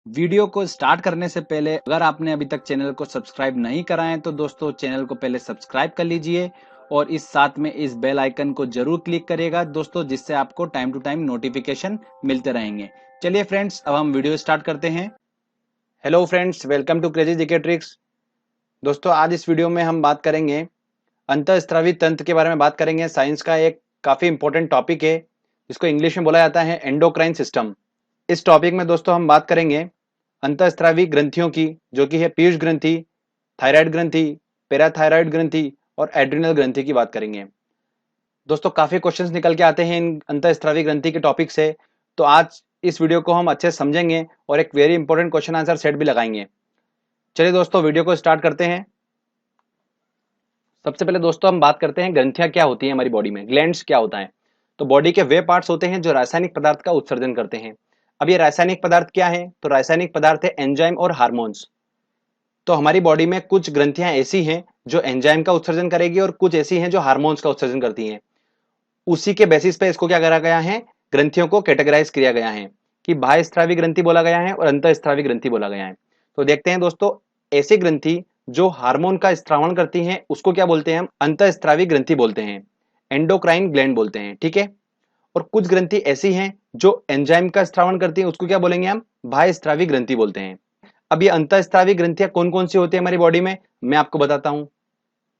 Video को start करने से पहले अगर आपने अभी तक चैनल को सब्सक्राइब नहीं करा है तो दोस्तों चैनल को पहले सब्सक्राइब कर लीजिए और इस साथ में इस बेल आइकन को जरूर क्लिक करिएगा दोस्तों, जिससे आपको टाइम टू टाइम नोटिफिकेशन मिलते रहेंगे। चलिए फ्रेंड्स, अब हम वीडियो स्टार्ट करते हैं। Hello friends, welcome to crazy GK tricks. दोस्तों आज इस वीडियो में हम बात करेंगे अंतःस्रावी तंत्र के बारे में बात करेंगे। साइंस का एक काफी इंपॉर्टेंट टॉपिक है जिसको इंग्लिश में बोला जाता है एंडोक्राइन सिस्टम। इस टॉपिक में दोस्तों हम बात करेंगे अंतःस्रावी ग्रंथियों की, जो कि है पीयूष ग्रंथि, थायराइड ग्रंथि, पैराथायराइड ग्रंथि और एड्रिनल ग्रंथि की बात करेंगे। दोस्तों काफी क्वेश्चंस निकल के आते हैं इन अंतःस्रावी ग्रंथि के टॉपिक से, तो आज इस वीडियो को हम अच्छे से समझेंगे और एक very important question answer set भी लगाएंगे। चलिए दोस्तों वीडियो को स्टार्ट करते हैं। सबसे पहले दोस्तों हम बात करते हैं ग्रंथियां क्या होती हैं हमारी बॉडी में, ग्लैंड्स क्या होता है। तो बॉडी के वे पार्ट्स होते हैं जो रासायनिक पदार्थ का उत्सर्जन करते हैं। अब ये रासायनिक पदार्थ क्या है, तो रासायनिक पदार्थ है एंजाइम और हार्मोन्स। तो हमारी बॉडी में कुछ ग्रंथियां ऐसी हैं जो एंजाइम का उत्सर्जन करेगी और कुछ ऐसी हैं जो हार्मोन्स का उत्सर्जन करती हैं। उसी के बेसिस पे इसको क्या करा गया है, ग्रंथियों को कैटेगराइज किया गया है कि बाह्यस्रावी ग्रंथि बोला गया है और अंतःस्रावी ग्रंथि बोला गया है। तो देखते हैं दोस्तों, ऐसी ग्रंथि जो हार्मोन का स्त्रावण करती हैं उसको क्या बोलते हैं, हम अंतःस्रावी ग्रंथि बोलते हैं, एंडोक्राइन ग्लैंड बोलते हैं, ठीक है। और कुछ ग्रंथि ऐसी हैं जो एंजाइम का स्त्रावण करती हैं, उसको क्या बोलेंगे, हम बाह्यस्रावी ग्रंथि बोलते हैं। अब ये अंतःस्रावी ग्रंथियां कौन कौन सी होती है हमारी बॉडी में, मैं आपको बताता हूं।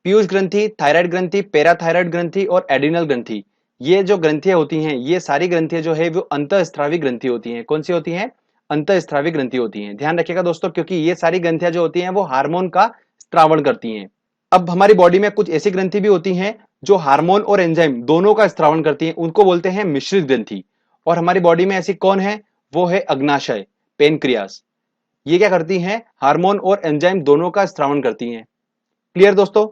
पीयूष ग्रंथि, थायराइड ग्रंथि, पैराथायराइड ग्रंथि और एड्रिनल ग्रंथि, ये जो ग्रंथियां होती हैं ये सारी ग्रंथियां जो है वो अंतःस्रावी ग्रंथि होती हैं। कौन सी होती हैं, अंतःस्रावी ग्रंथि होती हैं। ध्यान रखिएगा दोस्तों, क्योंकि ये सारी ग्रंथियां जो होती हैं वो हार्मोन का स्त्रावण करती हैं। अब हमारी बॉडी में कुछ ऐसी ग्रंथि भी होती हैं जो हार्मोन और एंजाइम दोनों का स्त्रावण करती हैं, उनको बोलते हैं मिश्रित ग्रंथि। और हमारी बॉडी में ऐसी कौन है, वो है अग्नाशय, पेनक्रियास। ये क्या करती हैं, हार्मोन और एंजाइम दोनों का स्त्रावण करती हैं। क्लियर दोस्तों।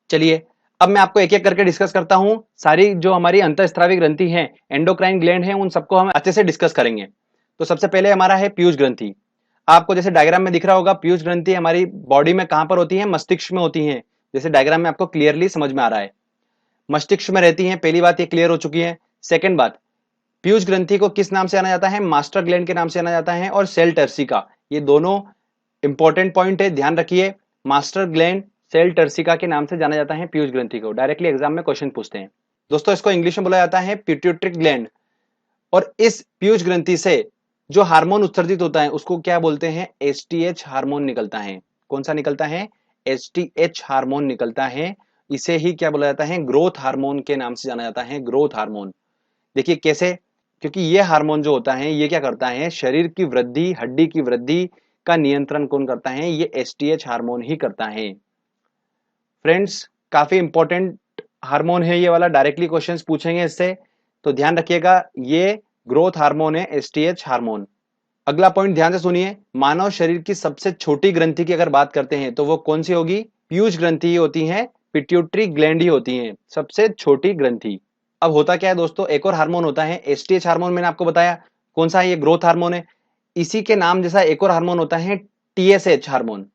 चलिए अब मैं आपको एक एक करके डिस्कस करता हूं। सारी जो हमारी अंतःस्रावी ग्रंथि हैं, एंडोक्राइन ग्लैंड हैं, उन सबको हम अच्छे से डिस्कस करेंगे। तो सबसे पहले हमारा है पीयूष ग्रंथि। आपको जैसे डायग्राम में दिख रहा होगा, पीयूष ग्रंथि हमारी बॉडी में कहां पर होती है, मस्तिष्क में होती है। जैसे डायग्राम में आपको क्लियरली समझ में आ रहा है, मस्तिष्क में रहती है। पहली बात ये क्लियर हो चुकी है। सेकेंड बात, पीयूष ग्रंथि को किस नाम से जाना जाता है, मास्टर ग्लैंड के नाम से जाना जाता है और सेल टर्सिका, ये दोनों इंपॉर्टेंट पॉइंट है, ध्यान रखिए। मास्टर ग्लैंड, सेल टर्सिका के नाम से जाना जाता है पीयूष ग्रंथि को। डायरेक्टली एग्जाम में क्वेश्चन पूछते हैं दोस्तों। इसको इंग्लिश में बोला जाता है पिट्यूटरी ग्लैंड। और इस पीयूष ग्रंथि से जो हार्मोन उत्सर्जित होता है उसको क्या बोलते हैं, एसटीएच हार्मोन निकलता है। कौन सा निकलता है, एसटीएच हार्मोन निकलता है। इसे ही क्या बोला जाता है, ग्रोथ हार्मोन के नाम से जाना जाता है, ग्रोथ हार्मोन। देखिए कैसे, क्योंकि ये हार्मोन जो होता है ये क्या करता है, शरीर की वृद्धि, हड्डी की वृद्धि का नियंत्रण कौन करता है, ये एसटीएच हार्मोन ही करता है। फ्रेंड्स काफी इंपॉर्टेंट हार्मोन है ये वाला, डायरेक्टली क्वेश्चंस पूछेंगे इससे, तो ध्यान रखिएगा। ये ग्रोथ हार्मोन है, एसटीएच हार्मोन। अगला पॉइंट ध्यान से सुनिए, मानव शरीर की सबसे छोटी ग्रंथि की अगर बात करते हैं तो वो कौन सी होगी, पीयूष ग्रंथि ही होती है, पिट्यूटरी ग्लैंड ही होती है सबसे छोटी ग्रंथि। अब होता क्या है दोस्तों, एक और हार्मोन होता है एसटीएच हार्मोन, मैंने आपको बताया कौन सा है, ये ग्रोथ हार्मोन है। इसी के नाम जैसा एक और हार्मोन होता है टीएसएच हार्मोन।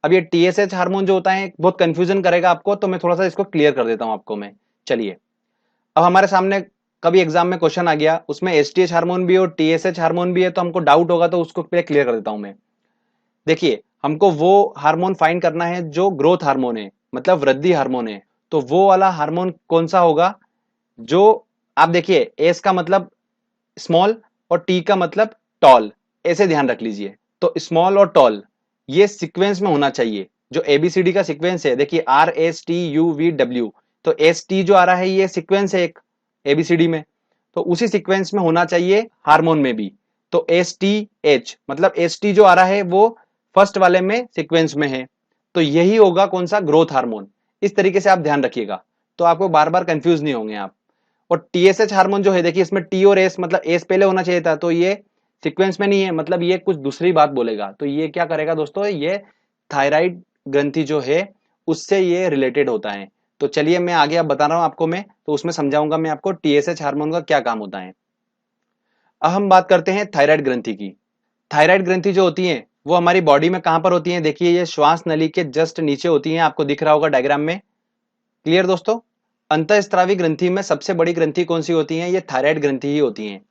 अब ये टीएसएच हार्मोन जो होता है बहुत कंफ्यूजन करेगा आपको, तो मैं थोड़ा सा इसको क्लियर कर देता हूं आपको मैं। चलिए अब हमारे सामने कभी एग्जाम में क्वेश्चन आ गया, उसमें एसटीएच हार्मोन भी है और टीएसएच हार्मोन भी है, तो हमको डाउट होगा, तो उसको पहले क्लियर कर देता हूं मैं। देखिए हमको वो हार्मोन फाइंड करना है जो ग्रोथ हार्मोन है, मतलब वृद्धि हार्मोन है। तो वो वाला हार्मोन कौन सा होगा, जो आप देखिए एस का मतलब स्मॉल और टी का मतलब टॉल, ऐसे ध्यान रख लीजिए। तो स्मॉल और टॉल ये सीक्वेंस में होना चाहिए। जो एबीसीडी का सीक्वेंस है, देखिए R S T U V W, तो एस टी जो आ रहा है ये सीक्वेंस है एक एबीसीडी में, तो उसी सीक्वेंस में होना चाहिए हार्मोन में भी। तो एस टी एच मतलब एस टी जो आ रहा है वो फर्स्ट वाले में सीक्वेंस में है, तो यही होगा कौन सा, ग्रोथ हार्मोन। इस तरीके से आप ध्यान रखिएगा, तो आपको बार बार कंफ्यूज नहीं होंगे आप। और टीएसएच हार्मोन जो है, देखिए इसमें टी और एस मतलब एस पहले होना चाहिए था, तो ये सीक्वेंस में नहीं है, मतलब ये कुछ दूसरी बात बोलेगा। तो ये क्या करेगा दोस्तों, ये थायराइड ग्रंथि जो है उससे ये रिलेटेड होता है। तो चलिए मैं आगे अब बता रहा हूं आपको मैं, तो उसमें समझाऊंगा मैं आपको टीएसएच हार्मोन का क्या काम होता है। अब हम बात करते हैं थायराइड ग्रंथि की। थायराइड ग्रंथि जो होती है वो हमारी बॉडी में कहां पर होती है, देखिए ये श्वास नली के जस्ट नीचे होती है, आपको दिख रहा होगा डायग्राम में। क्लियर दोस्तों। अंतःस्रावी ग्रंथि में सबसे बड़ी ग्रंथि कौन सी होती है, ये थायराइड ग्रंथि ही होती है।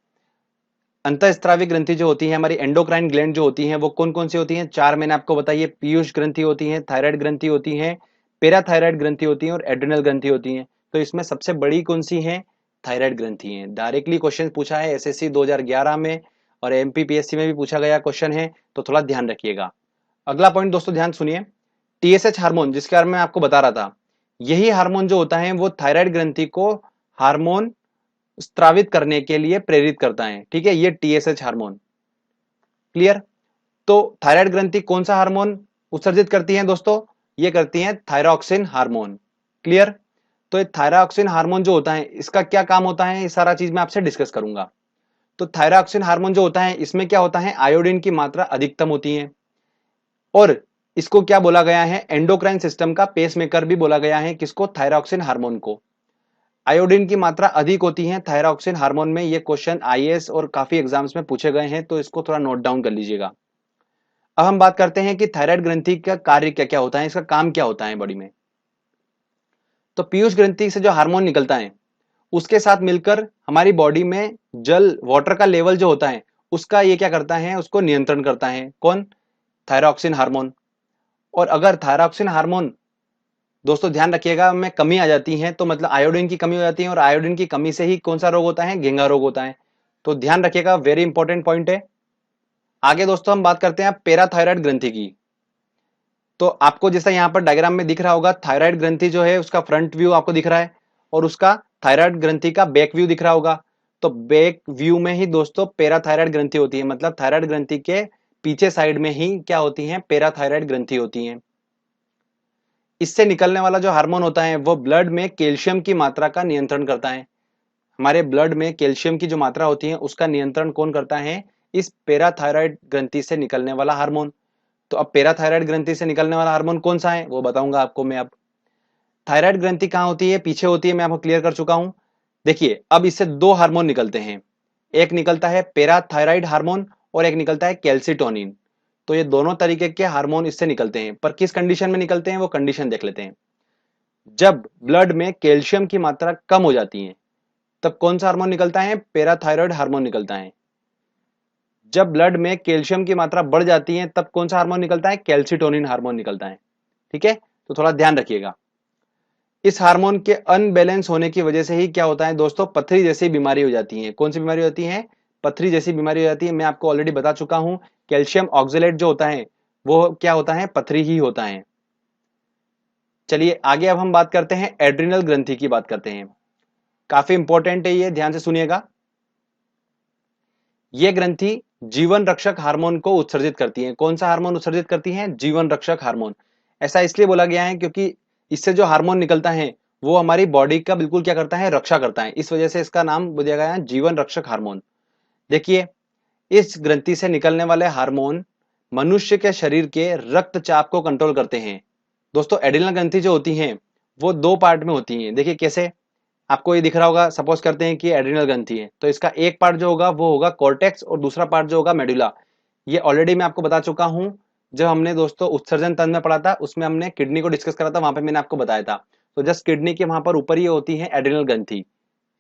अंतःस्रावी ग्रंथि जो होती है, हमारी एंडोक्राइन ग्लैंड जो होती हैं, वो कौन कौन सी होती हैं? चार मैंने आपको बताई है। पीयूष ग्रंथि होती है, थायराइड ग्रंथि होती है, पैराथायराइड ग्रंथि होती है और एड्रिनल ग्रंथि होती है। तो इसमें सबसे बड़ी कौन सी है? थायराइड ग्रंथि है। डायरेक्टली क्वेश्चन पूछा है एसएससी 2011 में और एमपीपीएससी में भी पूछा गया क्वेश्चन है, तो थोड़ा ध्यान रखिएगा। अगला पॉइंट दोस्तों ध्यान सुनिए, टीएसएच हार्मोन जिसके बारे में आपको बता रहा था, यही हार्मोन जो होता है वो थायराइड ग्रंथि को हार्मोन स्त्रावित करने के लिए प्रेरित करता है। ठीक है, ये टीएसएच हार्मोन। क्लियर? तो थायराइड ग्रंथि कौन सा हार्मोन उत्सर्जित करती है दोस्तों? ये करती है थायरॉक्सिन हार्मोन। क्लियर? तो ये थायरॉक्सिन हार्मोन जो होता है इसका क्या काम होता है, ये सारा चीज मैं आपसे डिस्कस करूंगा। तो थायरॉक्सिन हार्मोन जो होता है इसमें क्या होता है, आयोडीन की मात्रा अधिकतम होती है और इसको क्या बोला गया है, एंडोक्राइन सिस्टम का पेसमेकर भी बोला गया है। किसको? थायरॉक्सिन हार्मोन को। आयोडीन की मात्रा अधिक होती है थायरॉक्सिन हार्मोन में। ये क्वेश्चन आईएएस और काफी एग्जाम्स में पूछे गए हैं, तो इसको थोड़ा नोट डाउन कर लीजिएगा। अब हम बात करते हैं कि थायराइड ग्रंथि का कार्य क्या क्या होता है, इसका काम क्या होता है बॉडी में। तो पीयूष ग्रंथि से जो हार्मोन निकलता है उसके साथ मिलकर हमारी बॉडी में जल वाटर का लेवल जो होता है उसका ये क्या करता है, उसको नियंत्रण करता है। कौन? Thyroxine hormone. और अगर थायरॉक्सिन हार्मोन दोस्तों ध्यान रखिएगा में कमी आ जाती है तो मतलब आयोडीन की कमी हो जाती है और आयोडीन की कमी से ही कौन सा रोग होता है? घेंघा रोग होता है। तो ध्यान रखिएगा, वेरी इंपॉर्टेंट पॉइंट है। आगे दोस्तों हम बात करते हैं पैराथायराइड ग्रंथि की। तो आपको जैसा यहाँ पर डायग्राम में दिख रहा होगा, थायराइड ग्रंथि जो है उसका फ्रंट व्यू आपको दिख रहा है और उसका थायराइड ग्रंथि का बैक व्यू दिख रहा होगा। तो बैक व्यू में ही दोस्तों पैराथायराइड ग्रंथि होती है, मतलब थायराइड ग्रंथि के पीछे साइड में ही क्या होती है? पैराथायराइड ग्रंथि होती है। इससे निकलने वाला जो हार्मोन होता है वो ब्लड में कैल्शियम की मात्रा का नियंत्रण करता है। हमारे ब्लड में कैल्शियम की जो मात्रा होती है उसका नियंत्रण कौन करता है? इस पैराथायराइड ग्रंथि से निकलने वाला हार्मोन। तो अब पैराथायराइड ग्रंथि से निकलने वाला हार्मोन कौन सा है वो बताऊंगा आपको मैं। अब थायराइड ग्रंथि कहाँ होती है? पीछे होती है, मैं आपको क्लियर कर चुका हूं। देखिए अब इससे दो हार्मोन निकलते हैं, एक निकलता है पैराथायराइड हार्मोन और एक निकलता है कैल्सिटोनिन। तो ये दोनों तरीके के हार्मोन इससे निकलते हैं, पर किस कंडीशन में निकलते हैं वो कंडीशन देख लेते हैं। जब ब्लड में कैल्शियम की मात्रा कम हो जाती है तब कौन सा हार्मोन निकलता है? पैराथायराइड हार्मोन निकलता है। जब ब्लड में कैल्शियम की मात्रा बढ़ जाती है तब कौन सा हार्मोन निकलता है? कैल्सिटोनिन हार्मोन निकलता है। ठीक है, तो थोड़ा ध्यान रखिएगा। इस हार्मोन के अनबैलेंस होने की वजह से ही क्या होता है दोस्तों, पथरी जैसी बीमारी हो जाती है। कौन सी बीमारी होती है? पथरी जैसी बीमारी हो जाती है। मैं आपको ऑलरेडी बता चुका हूं, कैल्शियम ऑक्सलेट जो होता है वो क्या होता है? पथरी ही होता है। चलिए आगे अब हम बात करते हैं एड्रिनल ग्रंथि की बात करते हैं। काफी इंपॉर्टेंट है ये, ध्यान से सुनिएगा। ये ग्रंथि जीवन रक्षक हार्मोन को उत्सर्जित करती है। कौन सा हार्मोन उत्सर्जित करती है? जीवन रक्षक हार्मोन। ऐसा इसलिए बोला गया है क्योंकि इससे जो हार्मोन निकलता है वो हमारी बॉडी का बिल्कुल क्या करता है? रक्षा करता है। इस वजह से इसका नाम दिया गया है जीवन रक्षक हार्मोन। देखिए इस ग्रंथि से निकलने वाले हार्मोन मनुष्य के शरीर के रक्तचाप को कंट्रोल करते हैं। दोस्तों एड्रिनल ग्रंथि जो होती हैं वो दो पार्ट में होती हैं। देखिए कैसे, आपको ये दिख रहा होगा, सपोज करते हैं कि एड्रिनल ग्रंथि है तो इसका एक पार्ट जो होगा वो होगा कॉर्टेक्स और दूसरा पार्ट जो होगा मेडुला। ये ऑलरेडी मैं आपको बता चुका हूं, जब हमने दोस्तों उत्सर्जन तंत्र में पढ़ा था उसमें हमने किडनी को डिस्कस करा था, वहां पे मैंने आपको बताया था। तो जस्ट किडनी के वहां पर ऊपर ही होती है एड्रिनल ग्रंथि।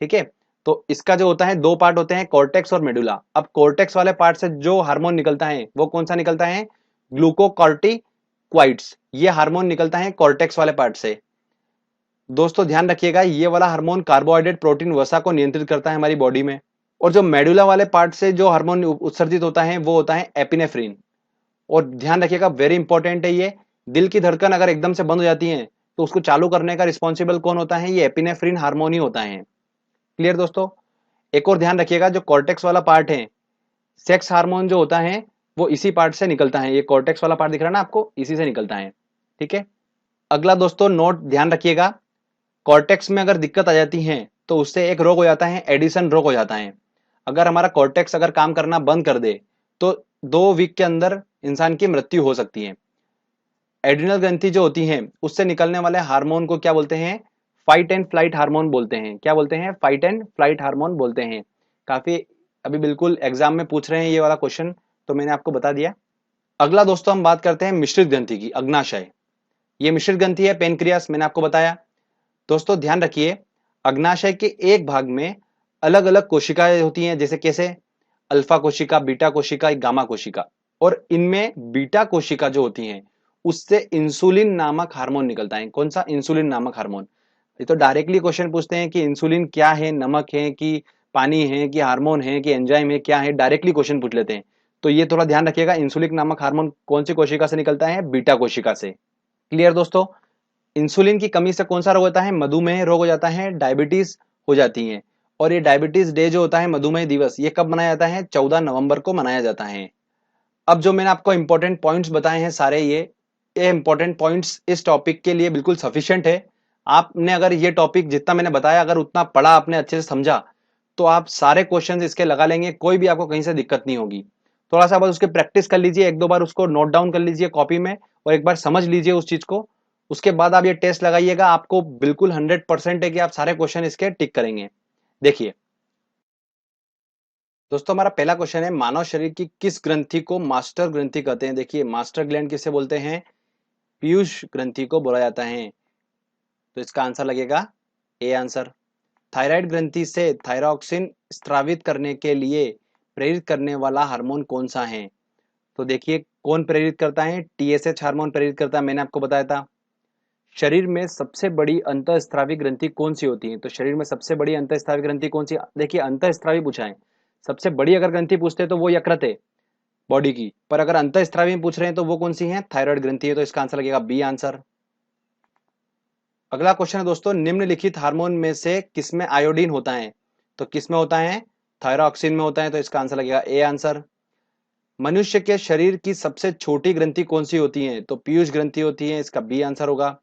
ठीक है, तो इसका जो होता है दो पार्ट होते हैं, कॉर्टेक्स और मेडुला। अब कॉर्टेक्स वाले पार्ट से जो हार्मोन निकलता है वो कौन सा निकलता है? ग्लूकोकॉर्टिकॉइड्स। ये हार्मोन निकलता है कॉर्टेक्स वाले पार्ट से। दोस्तों ध्यान रखिएगा, ये वाला हार्मोन कार्बोहाइड्रेट प्रोटीन वसा को नियंत्रित करता है हमारी बॉडी में। और जो मेडुला वाले पार्ट से जो हार्मोन उत्सर्जित होता है वो होता है एपिनेफ्रिन। और ध्यान रखिएगा, वेरी इंपॉर्टेंट है ये, दिल की धड़कन अगर एकदम से बंद हो जाती है तो उसको चालू करने का रिस्पॉन्सिबल कौन होता है? ये एपिनेफ्रिन हार्मोन ही होता है। क्लियर दोस्तों? एक और ध्यान रखिएगा, जो कॉर्टेक्स वाला पार्ट है, सेक्स हार्मोन जो होता है वो इसी पार्ट से निकलता है। ये कॉर्टेक्स वाला पार्ट दिख रहा है ना आपको, इसी से निकलता है। ठीक है, अगला दोस्तों नोट ध्यान रखिएगा, कॉर्टेक्स में अगर दिक्कत आ जाती है तो उससे एक रोग हो जाता है, एडिशन रोग हो जाता है। अगर हमारा कॉर्टेक्स अगर काम करना बंद कर दे तो 2 वीक के अंदर इंसान की मृत्यु हो सकती है। एड्रिनल ग्रंथि जो होती है उससे निकलने वाले हार्मोन को क्या बोलते हैं? फाइट एंड फ्लाइट हार्मोन बोलते हैं। क्या बोलते हैं? फाइट एंड फ्लाइट हार्मोन बोलते हैं। काफी अभी बिल्कुल एग्जाम में पूछ रहे हैं ये वाला क्वेश्चन, तो मैंने आपको बता दिया। अगला दोस्तों हम बात करते हैं मिश्रित ग्रंथि की, अग्नाशय। ये मिश्रित ग्रंथि है, पेनक्रियास, मैंने आपको बताया। दोस्तों ध्यान रखिए, अग्नाशय के एक भाग में अलग अलग कोशिकाएं होती हैं। जैसे कैसे? अल्फा कोशिका, बीटा कोशिका, गामा कोशिका। और इनमें बीटा कोशिका जो होती हैं उससे इंसुलिन नामक हार्मोन निकलता है। कौन सा? इंसुलिन नामक हार्मोन। ये तो डायरेक्टली क्वेश्चन पूछते हैं कि इंसुलिन क्या है, नमक है कि पानी है कि हार्मोन है कि एंजाइम है, क्या है, डायरेक्टली क्वेश्चन पूछ लेते हैं। तो ये थोड़ा ध्यान रखिएगा, इंसुलिन नामक हार्मोन कौन सी कोशिका से निकलता है? बीटा कोशिका से। क्लियर दोस्तों? इंसुलिन की कमी से कौन सा रोग होता है? मधुमेह रोग हो जाता है, डायबिटीज हो जाती है। और ये डायबिटीज डे जो होता है, मधुमेह दिवस, ये कब मनाया जाता है? 14 नवंबर को मनाया जाता है। अब जो मैंने आपको इंपॉर्टेंट पॉइंट्स बताए हैं सारे, ये इंपॉर्टेंट पॉइंट्स इस टॉपिक के लिए बिल्कुल सफिशिएंट है। आपने अगर ये टॉपिक जितना मैंने बताया अगर उतना पढ़ा, आपने अच्छे से समझा, तो आप सारे क्वेश्चंस इसके लगा लेंगे, कोई भी आपको कहीं से दिक्कत नहीं होगी। थोड़ा सा बस उसके प्रैक्टिस कर लीजिए, एक दो बार उसको नोट डाउन कर लीजिए कॉपी में और एक बार समझ लीजिए उस चीज को। उसके बाद आप ये टेस्ट लगाइएगा, आपको बिल्कुल 100% है कि आप सारे क्वेश्चन इसके टिक करेंगे। देखिए दोस्तों, हमारा पहला क्वेश्चन है, मानव शरीर की किस ग्रंथि को मास्टर ग्रंथि कहते हैं? देखिए, मास्टर ग्लैंड किसे बोलते हैं? पीयूष ग्रंथि को बोला जाता है। तो इसका आंसर लगेगा ए आंसर। थायराइड ग्रंथि से थायरॉक्सिन स्रावित करने के लिए प्रेरित करने वाला हार्मोन कौन सा है? तो देखिए, कौन प्रेरित करता है? टीएसएच हार्मोन प्रेरित करता है, मैंने आपको बताया था। शरीर में सबसे बड़ी अंतःस्रावी ग्रंथि कौन सी होती है? तो शरीर में सबसे बड़ी अंतःस्रावी ग्रंथि कौन सी? देखिए, अंतःस्रावी पूछा है, सबसे बड़ी अगर ग्रंथि पूछते हैं तो वो यकृत है बॉडी की, पर अगर अंतःस्रावी में पूछ रहे हैं तो वो कौन सी है? थायराइड ग्रंथि है। तो इसका आंसर लगेगा बी आंसर। अगला क्वेश्चन है दोस्तों, निम्नलिखित हार्मोन में से किसमें आयोडीन होता है? तो किसमें होता है? थायरॉक्सिन में होता है। तो इसका आंसर लगेगा ए आंसर। मनुष्य के शरीर की सबसे छोटी ग्रंथि कौन सी होती है? तो पीयूष ग्रंथि होती है, इसका बी आंसर होगा।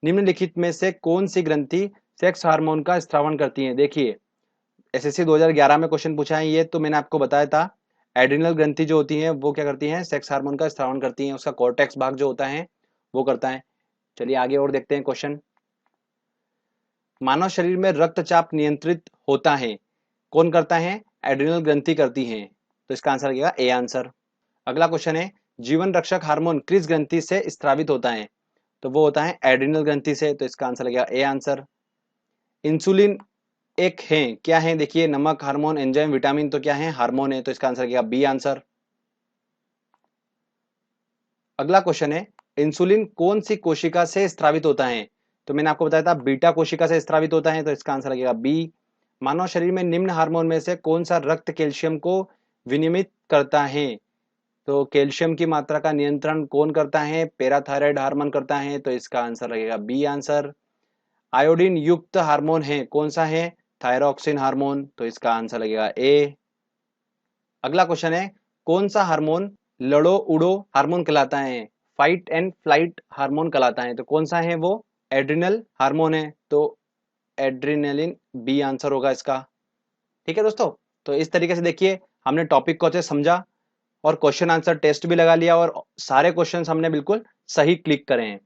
निम्नलिखित में से कौन सी ग्रंथि सेक्स हार्मोन का स्रावण करती है? देखिए, एसएससी 2011 में क्वेश्चन पूछा है, ये तो मैंने आपको बताया था। एड्रिनल ग्रंथि जो होती है वो क्या करती है? सेक्स हार्मोन का स्रावण करती है, उसका कॉर्टेक्स भाग जो होता है वो करता है। चलिए आगे और देखते हैं क्वेश्चन। मानव शरीर में रक्तचाप नियंत्रित होता है, कौन करता है? एड्रिनल ग्रंथि करती है। तो इसका आंसर लगेगा ए आंसर। अगला क्वेश्चन है, जीवन रक्षक हार्मोन किस ग्रंथि से स्रावित होता है? तो वो होता है एड्रिनल ग्रंथि से। तो इसका आंसर लगेगा ए आंसर। इंसुलिन एक है, क्या है? देखिए, नमक, हार्मोन, एंजाइम, विटामिन, तो क्या है? हार्मोन है। तो इसका आंसर लगेगा बी आंसर। अगला क्वेश्चन है, इंसुलिन कौन सी कोशिका से स्रावित होता है? तो मैंने आपको बताया था बीटा कोशिका से स्रावित होता है। तो इसका आंसर लगेगा बी। मानव शरीर में निम्न हार्मोन में से कौन सा रक्त कैल्शियम को विनियमित करता है? तो कैल्शियम की मात्रा का नियंत्रण कौन करता है? पैराथायराइड हार्मोन करता है। तो इसका आंसर लगेगा बी आंसर। आयोडीन युक्त हार्मोन है, कौन सा है? Thyroxine hormone. तो इसका आंसर लगेगा ए। अगला क्वेश्चन है, कौन सा हार्मोन लड़ो उड़ो हार्मोन कहलाता है? फाइट एंड फ्लाइट हार्मोन कहलाता है। तो कौन सा है वो? एड्रिनल हार्मोन है। तो एड्रिनलिन बी आंसर होगा इसका। ठीक है दोस्तों, तो इस तरीके से देखिए, हमने टॉपिक को अच्छे से समझा और क्वेश्चन आंसर टेस्ट भी लगा लिया और सारे क्वेश्चंस हमने बिल्कुल सही क्लिक करे हैं।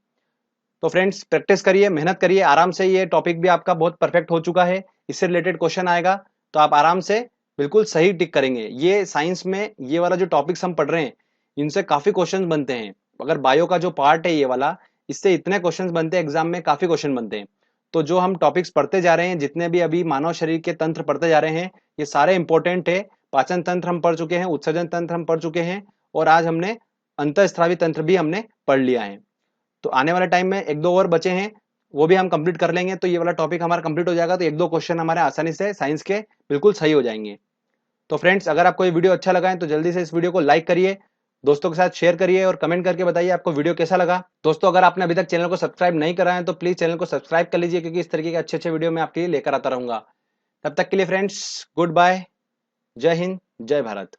तो फ्रेंड्स, प्रैक्टिस करिए, मेहनत करिए आराम से। ये टॉपिक भी आपका बहुत परफेक्ट हो चुका है, इससे रिलेटेड क्वेश्चन आएगा तो आप आराम से बिल्कुल सही टिक करेंगे। ये साइंस में ये वाला जो टॉपिक्स हम पढ़ रहे हैं इनसे काफी क्वेश्चन बनते हैं। अगर बायो का जो पार्ट है ये वाला, इससे इतने क्वेश्चन बनते हैं, एग्जाम में काफी क्वेश्चन बनते हैं। तो जो हम टॉपिक्स पढ़ते जा रहे हैं, जितने भी अभी मानव शरीर के तंत्र पढ़ते जा रहे हैं, ये सारे इंपॉर्टेंट है। पाचन तंत्र हम पढ़ चुके हैं, उत्सर्जन तंत्र हम पढ़ चुके हैं और आज हमने अंतःस्रावी तंत्र भी हमने पढ़ लिया है। तो आने वाले टाइम में एक दो और बचे हैं, वो भी हम कंप्लीट कर लेंगे। तो ये वाला टॉपिक हमारा कंप्लीट हो जाएगा, तो एक दो क्वेश्चन हमारे आसानी से साइंस के बिल्कुल सही हो जाएंगे। तो फ्रेंड्स, अगर आपको ये वीडियो अच्छा लगा है तो जल्दी से इस वीडियो को लाइक करिए, दोस्तों के साथ शेयर करिए और कमेंट करके बताइए आपको वीडियो कैसा लगा। दोस्तों, अगर आपने अभी तक चैनल को सब्सक्राइब नहीं करा है तो प्लीज चैनल को सब्सक्राइब कर लीजिए, क्योंकि इस तरीके के अच्छे अच्छे वीडियो मैं आपके लिए लेकर आता रहूंगा। तब तक के लिए फ्रेंड्स, गुड बाय, जय हिंद, जय भारत।